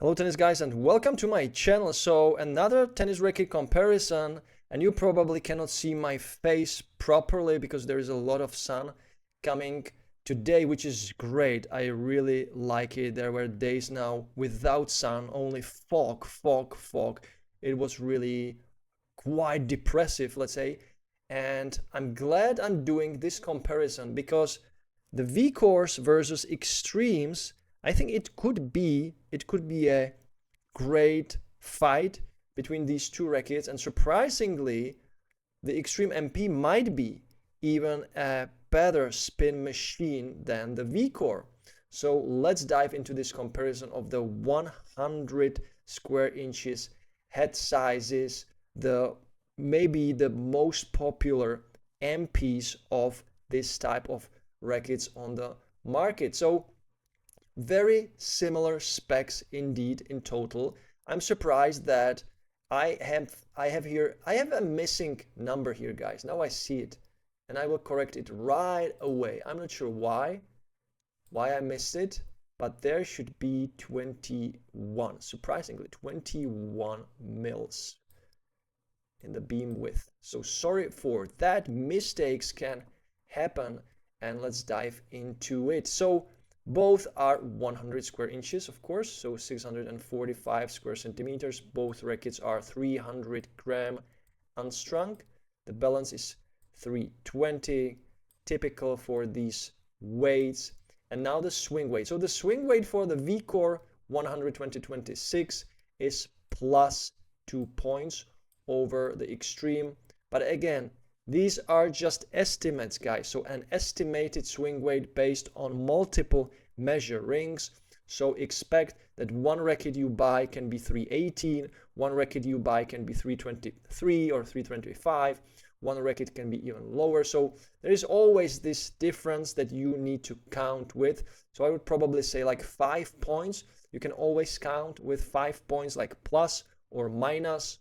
Hello tennis guys and welcome to my channel. So another tennis racket comparison, and you probably cannot see my face properly because there is a lot of sun coming today, which is great. I really like it. There were days now without sun, only fog. It was really quite depressive, let's say. And I'm glad I'm doing this comparison because the V-Course versus Extremes, I think it could be a great fight between these two rackets, and surprisingly, the Extreme MP might be even a better spin machine than the Vcore. So let's dive into this comparison of the 100 square inches head sizes, the maybe the most popular MPs of this type of rackets on the market. So very similar specs indeed in total. I'm surprised that I have a missing number here, guys. Now I see it and I will correct it right away. I'm not sure why I missed it, but there should be 21. Surprisingly, 21 mils in the beam width. So sorry for that. Mistakes can happen, and let's dive into it. So both are 100 square inches, of course, so 645 square centimeters. Both rackets are 300 gram unstrung. The balance is 320, typical for these weights. And now the swing weight. So the swing weight for the Vcore 120/26 is plus 2 points over the Extreme. But again, these are just estimates, guys. So an estimated swing weight based on multiple measurings. So expect that one racket you buy can be 318, one racket you buy can be 323 or 325, one racket can be even lower. So there is always this difference that you need to count with. So I would probably say like 5 points. You can always count with 5 points, like plus or minus.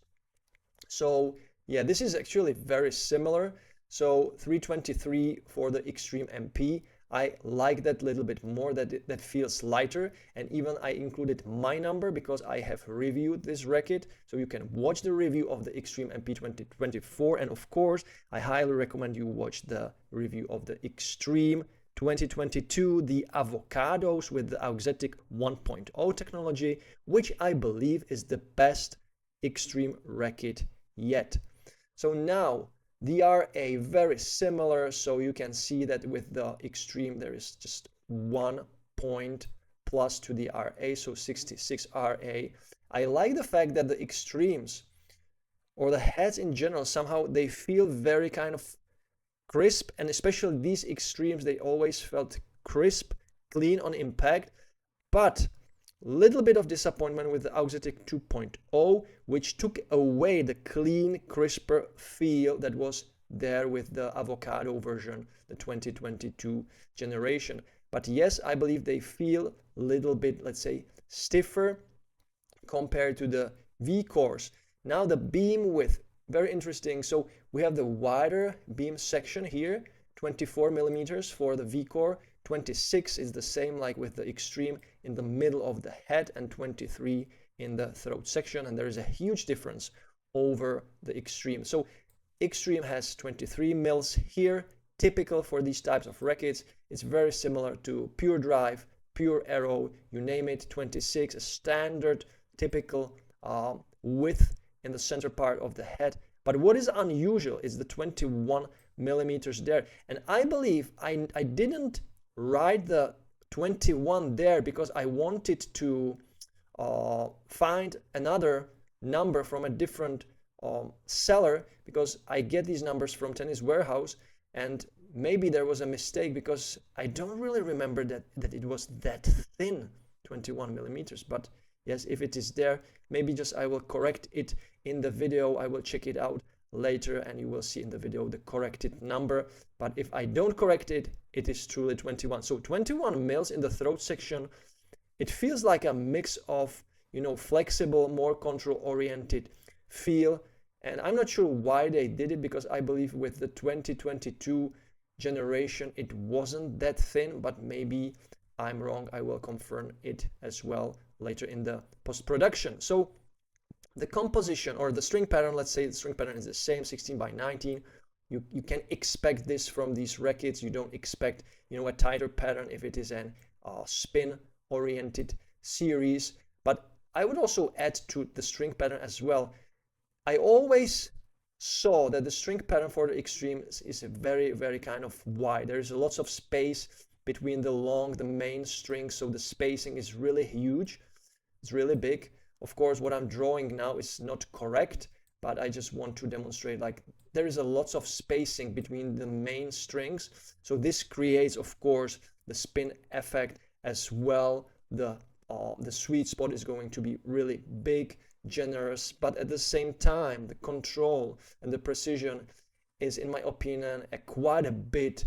So yeah, this is actually very similar. So 323 for the Extreme MP. I like that little bit more, that feels lighter. And even I included my number because I have reviewed this racket. So you can watch the review of the Extreme MP 2024. And of course, I highly recommend you watch the review of the Extreme 2022, the Avocados with the Auxetic 1.0 technology, which I believe is the best Extreme racket yet. So now they are a very similar, so you can see that with the Extreme there is just 1 point plus to the RA, so 66 RA. I like the fact that the Extremes, or the heads in general, somehow they feel very kind of crisp, and especially these Extremes, they always felt crisp, clean on impact. But little bit of disappointment with the Auxetic 2.0, which took away the clean, crisper feel that was there with the Avocado version, the 2022 generation. But yes, I believe they feel a little bit, let's say, stiffer compared to the V-cores. Now the beam width, very interesting. So we have the wider beam section here, 24 millimeters for the V-core. 26 is the same like with the Extreme in the middle of the head, and 23 in the throat section, and there is a huge difference over the Extreme. So Extreme has 23 mils here, typical for these types of rackets. It's very similar to Pure Drive, Pure Arrow, you name it. 26, a standard typical width in the center part of the head. But what is unusual is the 21 millimeters there, and I believe I didn't write the 21 there because I wanted to find another number from a different seller, because I get these numbers from Tennis Warehouse, and maybe there was a mistake because I don't really remember that it was that thin, 21 millimeters. But yes, if it is there, maybe just I will correct it in the video. I will check it out later and you will see in the video the corrected number. But if I don't correct it, it is truly 21. So 21 mils in the throat section. It feels like a mix of, you know, flexible, more control oriented feel. And I'm not sure why they did it, because I believe with the 2022 generation it wasn't that thin, but maybe I'm wrong. I will confirm it as well later in the post-production. So the composition or the string pattern, let's say the string pattern is the same, 16 by 19. You can expect this from these rackets. You don't expect, a tighter pattern if it is an spin-oriented series. But I would also add to the string pattern as well. I always saw that the string pattern for the extreme is very, very kind of wide. There's lots of space between the main strings, so the spacing is really huge. It's really big. Of course, what I'm drawing now is not correct, but I just want to demonstrate like there is a lots of spacing between the main strings. So this creates, of course, the spin effect as well. The sweet spot is going to be really big, generous, but at the same time, the control and the precision is, in my opinion, quite a bit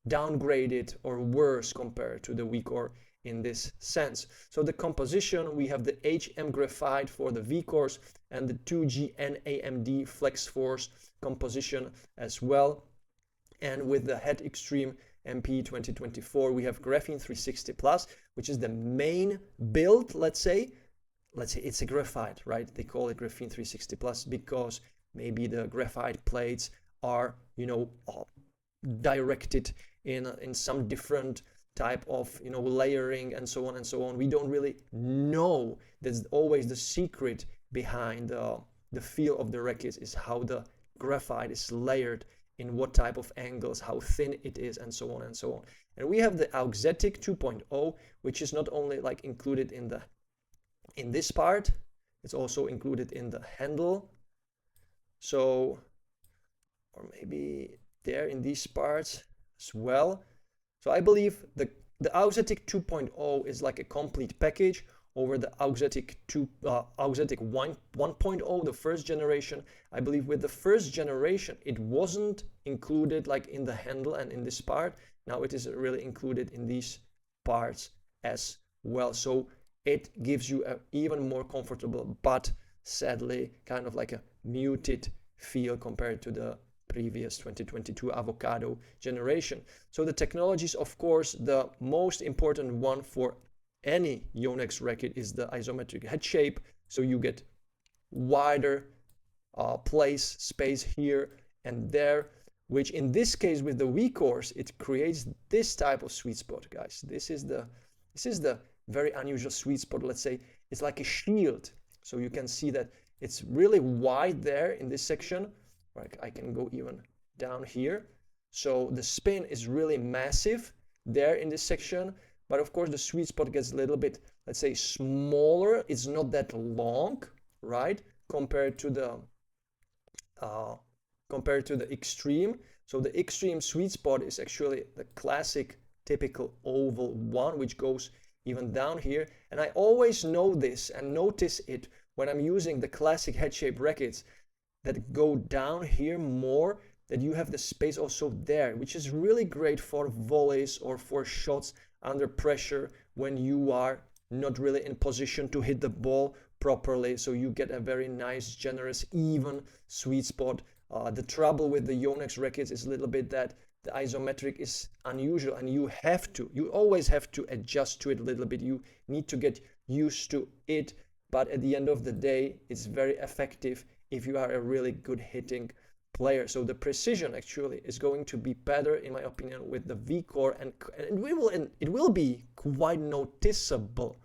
downgraded or worse compared to the Vcore in this sense. So the composition, we have the HM graphite for the Vcores and the 2G NAMD flex force composition as well. And with the head extreme MP 2024, we have graphene 360 plus, which is the main build. Let's say it's a graphite, right? They call it graphene 360 plus because maybe the graphite plates are, directed in some different type of layering and so on and so on. We don't really know. That's always the secret behind the feel of the rackets, is how the graphite is layered, in what type of angles, how thin it is, and so on and so on. And we have the Auxetic 2.0, which is not only like included in this part, it's also included in the handle. So, or maybe there in these parts as well. So I believe the Auxetic 2.0 is like a complete package over the Auxetic 1.0, the first generation. I believe with the first generation, it wasn't included like in the handle and in this part. Now it is really included in these parts as well. So it gives you an even more comfortable, but sadly kind of like a muted feel compared to the previous 2022 avocado generation. So the technology is, of course, the most important one for any Yonex racket is the isometric head shape. So you get wider space here and there, which in this case with the Vcores, it creates this type of sweet spot, guys. This is the very unusual sweet spot. Let's say it's like a shield. So you can see that it's really wide there in this section. Like I can go even down here. So the spin is really massive there in this section. But of course, the sweet spot gets a little bit, let's say, smaller. It's not that long, right? Compared to the extreme. So the extreme sweet spot is actually the classic, typical oval one, which goes even down here. And I always know this and notice it when I'm using the classic head-shaped rackets that go down here more, that you have the space also there, which is really great for volleys or for shots under pressure when you are not really in position to hit the ball properly. So you get a very nice, generous, even sweet spot. The trouble with the Yonex rackets is a little bit that the isometric is unusual and you always have to adjust to it a little bit. You need to get used to it. But at the end of the day, it's very effective if you are a really good hitting player. So the precision actually is going to be better, in my opinion, with the Vcore, and it will be quite noticeable.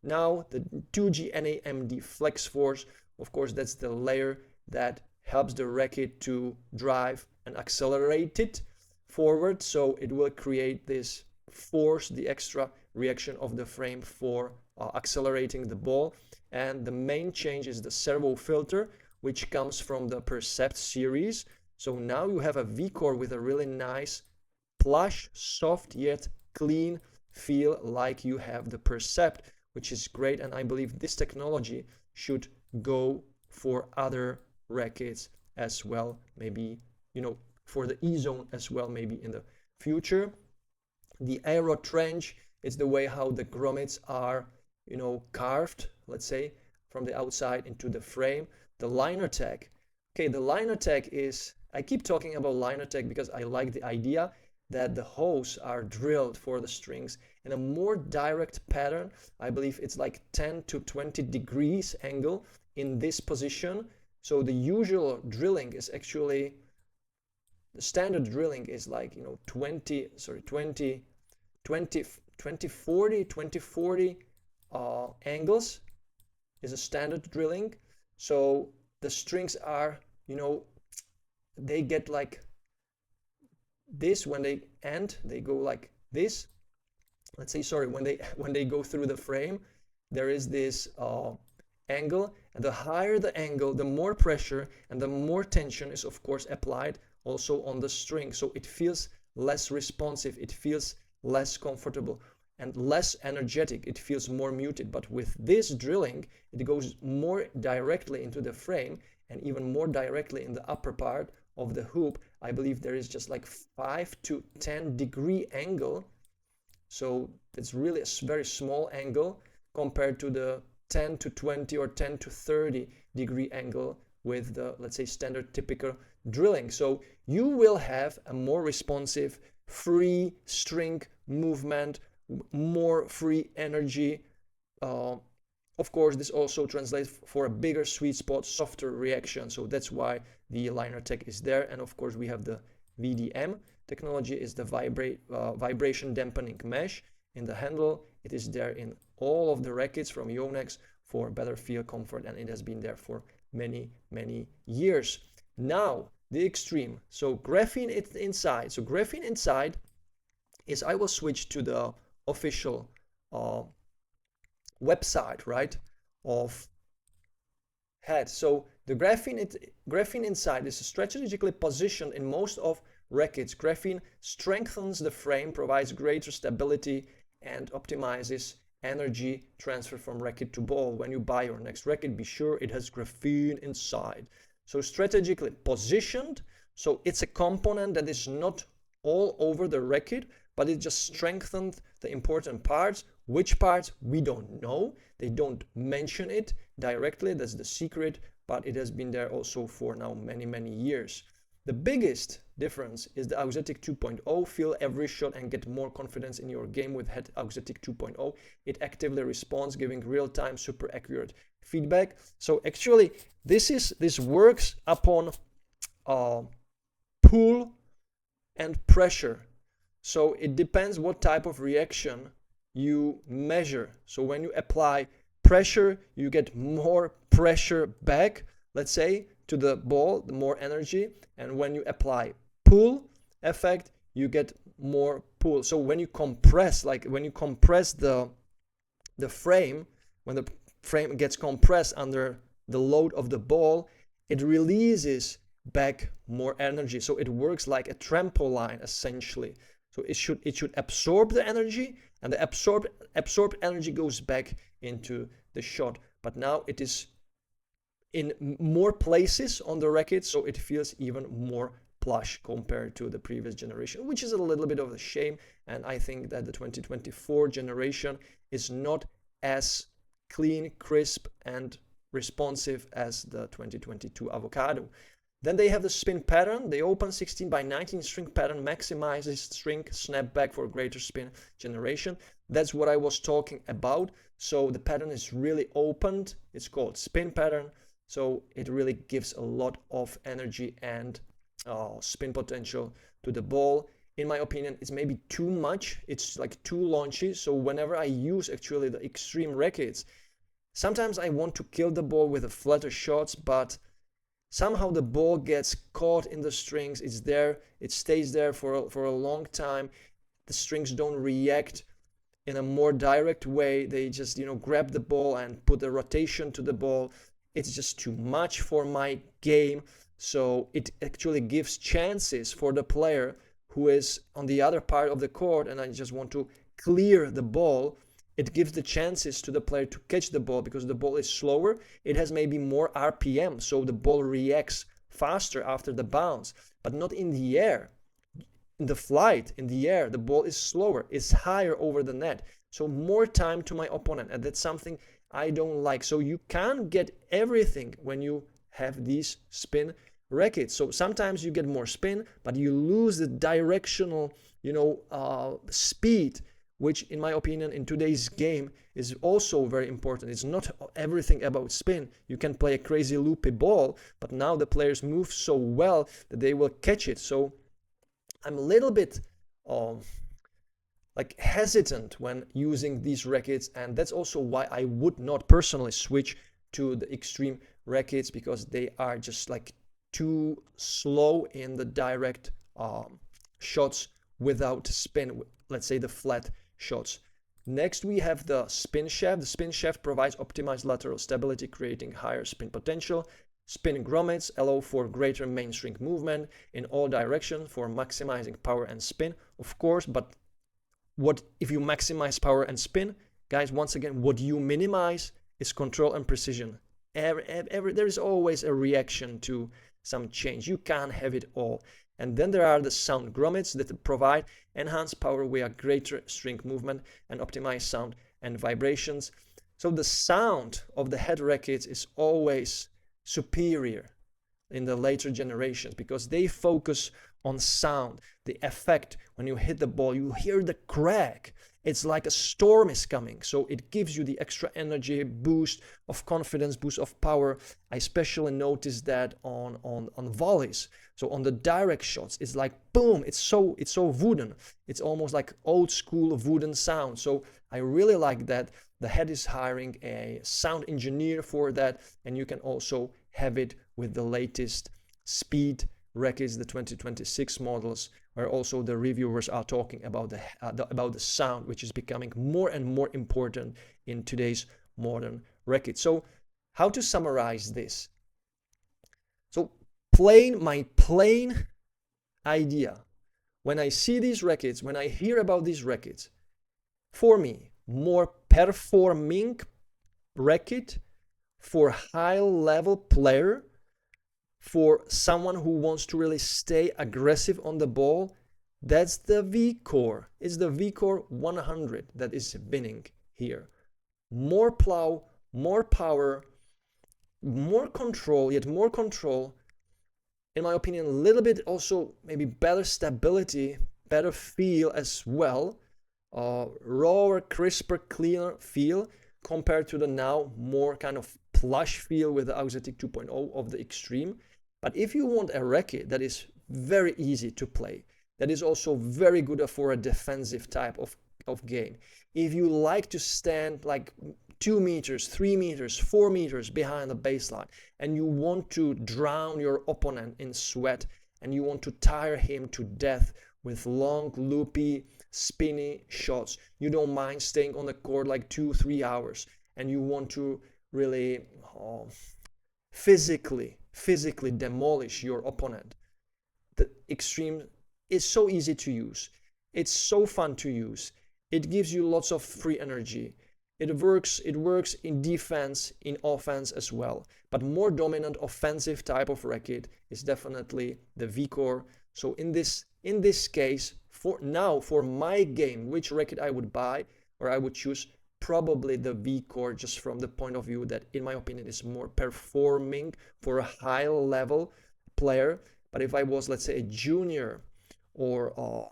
Now the 2G NAMD flex force, of course, that's the layer that helps the racket to drive and accelerate it forward. So it will create this force, the extra reaction of the frame for accelerating the ball. And the main change is the servo filter, which comes from the Percept series. So now you have a Vcore with a really nice, plush, soft, yet clean feel like you have the Percept, which is great. And I believe this technology should go for other rackets as well. Maybe, for the E-zone as well, maybe in the future. The aero trench is the way how the grommets are, carved, let's say, from the outside into the frame. The liner tag. Okay, the liner tag is, I keep talking about liner tag because I like the idea. that the holes are drilled for the strings in a more direct pattern. I believe it's like 10 to 20 degrees angle in this position. So the usual drilling is actually, the standard drilling is like, 20 40 angles is a standard drilling. So the strings are, they get like this when they end, they go like this. Let's say, sorry, when they go through the frame, there is this angle, and the higher the angle, the more pressure and the more tension is of course applied also on the string. So it feels less responsive, it feels less comfortable and less energetic, it feels more muted. But with this drilling, it goes more directly into the frame and even more directly in the upper part of the hoop. I believe there is just like 5 to 10 degree angle. So it's really a very small angle compared to the 10 to 20 or 10 to 30 degree angle with the, let's say, standard typical drilling. So you will have a more responsive, free string movement, more free energy. Of course, this also translates for a bigger sweet spot, softer reaction. So that's why the liner tech is there. And of course, we have the VDM technology, is the vibration dampening mesh in the handle. It is there in all of the rackets from Yonex for better feel, comfort, and it has been there for many, many years. Now, the extreme. So graphene inside. So graphene inside is, I will switch to the official website, right, of head. So the graphene inside is strategically positioned in most of rackets. Graphene strengthens the frame, provides greater stability, and optimizes energy transfer from racket to ball. When you buy your next racket, be sure it has graphene inside. So strategically positioned, so it's a component that is not all over the racket, but it just strengthened the important parts. Which parts, we don't know. They don't mention it directly, that's the secret, but it has been there also for now many, many years. The biggest difference is the Auxetic 2.0. Feel every shot and get more confidence in your game with head Auxetic 2.0. It actively responds, giving real-time, super accurate feedback. So actually, this works upon pull and pressure. So it depends what type of reaction you measure. So when you apply pressure, you get more pressure back, let's say, to the ball, the more energy. And when you apply pull effect, you get more pull. So when you compress, like when you compress the frame, when the frame gets compressed under the load of the ball, it releases back more energy. So it works like a trampoline essentially. So it should absorb the energy, and the absorbed energy goes back into the shot. But now it is in more places on the racket, so it feels even more plush compared to the previous generation, which is a little bit of a shame. And I think that the 2024 generation is not as clean, crisp, and responsive as the 2022 Avocado. Then they have the spin pattern. The open 16x19 string pattern maximizes string snapback for greater spin generation. That's what I was talking about. So the pattern is really opened. It's called spin pattern. So it really gives a lot of energy and spin potential to the ball. In my opinion, it's maybe too much. It's like too launchy. So whenever I use actually the extreme rackets, sometimes I want to kill the ball with the flatter shots, but somehow the ball gets caught in the strings. It's there, it stays there for a long time. The strings don't react in a more direct way. They just, grab the ball and put a rotation to the ball. It's just too much for my game. So it actually gives chances for the player who is on the other part of the court, and I just want to clear the ball. It gives the chances to the player to catch the ball because the ball is slower. It has maybe more RPM, so the ball reacts faster after the bounce, but not in the air. In the flight, in the air, the ball is slower, it's higher over the net. So more time to my opponent, and that's something I don't like. So you can't get everything when you have these spin rackets. So sometimes you get more spin, but you lose the directional speed, which in my opinion in today's game is also very important. It's not everything about spin. You can play a crazy loopy ball, but now the players move so well that they will catch it. So I'm a little bit like hesitant when using these rackets, and that's also why I would not personally switch to the extreme rackets, because they are just like too slow in the direct shots without spin, let's say the flat shots. Next we have the spin shaft. The spin shaft provides optimized lateral stability, creating higher spin potential. Spin grommets allow for greater mainstream movement in all directions for maximizing power and spin, of course, but what if you maximize power and spin, guys? Once again, what you minimize is control and precision. There is always a reaction to some change. You can't have it all. And then there are the sound grommets that provide enhanced power via greater string movement and optimized sound and vibrations. So the sound of the head rackets is always superior in the later generations because they focus on sound, the effect. When you hit the ball, you hear the crack. It's like a storm is coming. So it gives you the extra energy, boost of confidence, boost of power. I especially noticed that on volleys. So on the direct shots, it's like boom, it's so wooden. It's almost like old school wooden sound. So I really like that. The head is hiring a sound engineer for that, and you can also have it with the latest speed rackets, the 2026 models, where also the reviewers are talking about the sound, which is becoming more and more important in today's modern rackets. So how to summarize this? So my plain idea, when I see these rackets, when I hear about these rackets, for me, more performing racket for high level player, for someone who wants to really stay aggressive on the ball, that's the Vcore. It's the Vcore 100 that is winning here. More plow, more power, more control, yet more control. In my opinion, a little bit also maybe better stability, better feel as well. Rawer, crisper, cleaner feel compared to the now more kind of plush feel with the Auxetic 2.0 of the Extreme. But if you want a racket that is very easy to play, that is also very good for a defensive type of game, if you like to stand like 2 meters, 3 meters, 4 meters behind the baseline, and you want to drown your opponent in sweat, and you want to tire him to death with long, loopy, spinny shots, you don't mind staying on the court like 2-3 hours, and you want to really physically demolish your opponent, the Extreme is so easy to use. It's so fun to use. It gives you lots of free energy. It works in defense, in offense as well. But more dominant offensive type of racket is definitely the Vcore. So in this case, for my game, which racket I would buy or I would choose, probably the Vcore, just from the point of view that, in my opinion, is more performing for a high level player. But if I was, let's say, a junior or a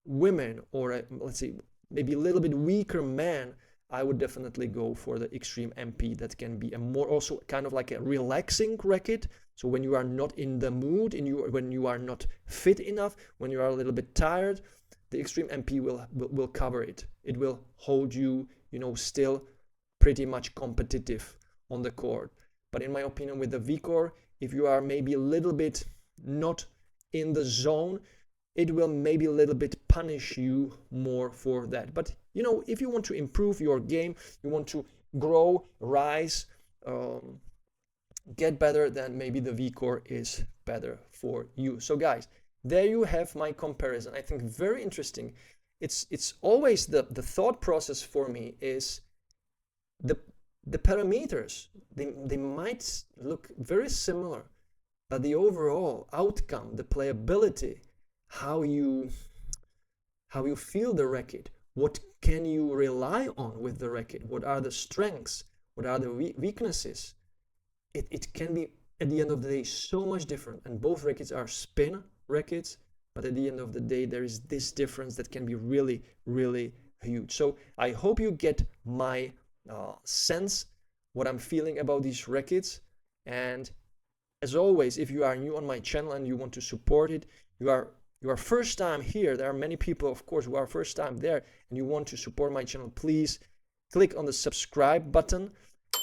women, or let's say maybe a little bit weaker man, I would definitely go for the Extreme MP. That can be a more also kind of like a relaxing racket. So when you are not in the mood, when you are not fit enough, when you are a little bit tired, the Extreme MP will cover it. It will hold you, still pretty much competitive on the court. But in my opinion, with the Vcore, if you are maybe a little bit not in the zone, it will maybe a little bit punish you more for that. But if you want to improve your game, you want to grow, rise, get better, then maybe the Vcore is better for you. So guys, there you have my comparison. I think very interesting. It's always the thought process for me is the parameters. They might look very similar, but the overall outcome, the playability, how you feel the racket, what can you rely on with the racket, what are the strengths, what are the weaknesses, it can be at the end of the day so much different. And both rackets are spin rackets, but at the end of the day, there is this difference that can be really, really huge. So I hope you get my sense, what I'm feeling about these rackets. And as always, if you are new on my channel and you want to support it, you are first time here. There are many people, of course, who are first time there, and you want to support my channel, please click on the subscribe button,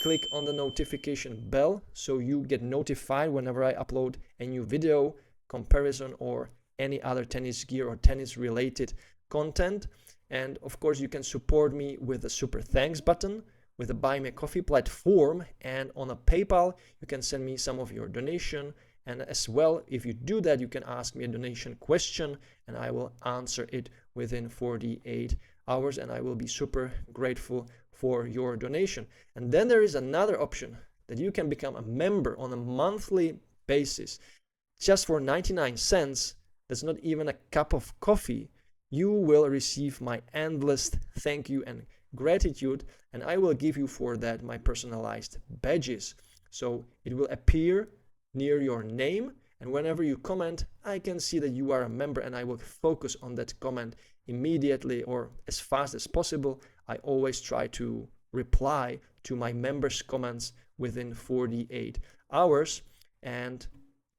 click on the notification bell so you get notified whenever I upload a new video, comparison, or any other tennis gear or tennis related content. And of course, you can support me with the super thanks button, with the Buy Me a Coffee platform, and on a PayPal, you can send me some of your donation. And as well, if you do that, you can ask me a donation question and I will answer it within 48 hours, and I will be super grateful for your donation. And then there is another option that you can become a member on a monthly basis. Just for 99 cents, that's not even a cup of coffee, you will receive my endless thank you and gratitude, and I will give you for that my personalized badges. So it will appear near your name, and whenever you comment, I can see that you are a member, and I will focus on that comment immediately or as fast as possible. I always try to reply to my members' comments within 48 hours. And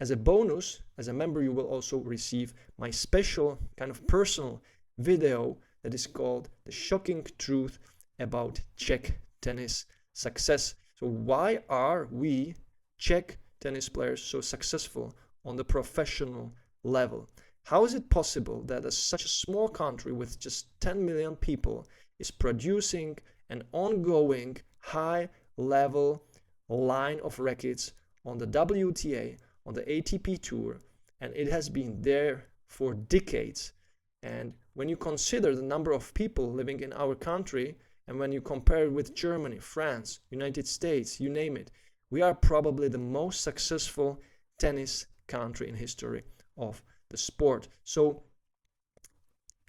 as a bonus, as a member, you will also receive my special kind of personal video that is called The Shocking Truth About Czech Tennis Success. So why are we Czech tennis players so successful on the professional level? How is it possible that such a small country with just 10 million people is producing an ongoing high level line of rackets on the WTA, on the ATP Tour, and it has been there for decades? And when you consider the number of people living in our country, and when you compare it with Germany, France, United States, you name it, we are probably the most successful tennis country in history of the sport. So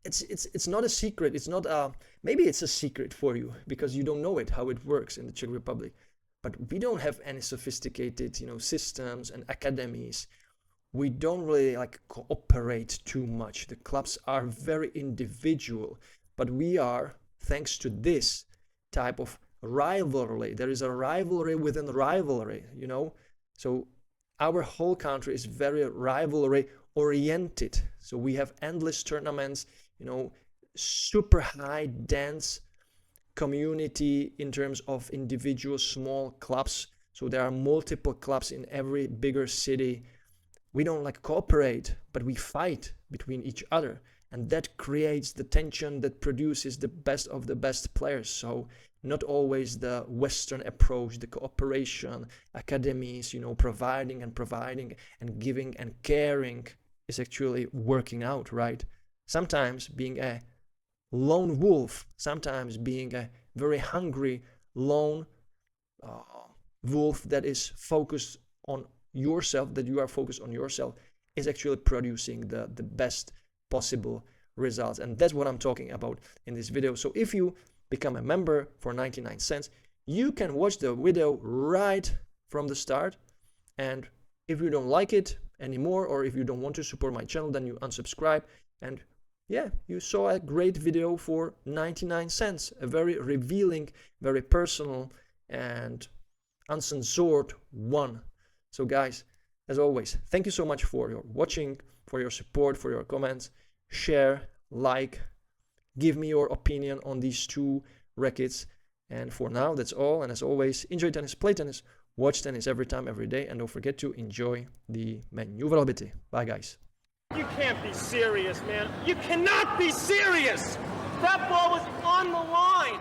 it's not a secret. It's not a, maybe it's a secret for you because you don't know it, how it works in the Czech Republic. But we don't have any sophisticated, systems and academies. We don't really cooperate too much. The clubs are very individual, but we are, thanks to this type of rivalry, there is a rivalry within rivalry, So our whole country is very rivalry oriented. So we have endless tournaments, super high dense community in terms of individual small clubs. So there are multiple clubs in every bigger city. We don't cooperate, but we fight between each other, and that creates the tension that produces the best of the best players. So not always the Western approach, the cooperation, academies, providing and giving and caring is actually working out, right? Sometimes being a lone wolf, sometimes being a very hungry lone wolf that is focused on yourself, that you are focused on yourself, is actually producing the best possible results. And that's what I'm talking about in this video. So if you become a member for 99 cents, you can watch the video right from the start. And if you don't like it anymore, or if you don't want to support my channel, then you unsubscribe. And yeah, you saw a great video for 99 cents, a very revealing, very personal and uncensored one. So guys, as always, thank you so much for your watching, for your support, for your comments. Share, like, give me your opinion on these two rackets. And for now, that's all. And as always, enjoy tennis, play tennis, watch tennis every time, every day. And don't forget to enjoy the manooovrlbity. Bye, guys. You can't be serious, man. You cannot be serious! That ball was on the line!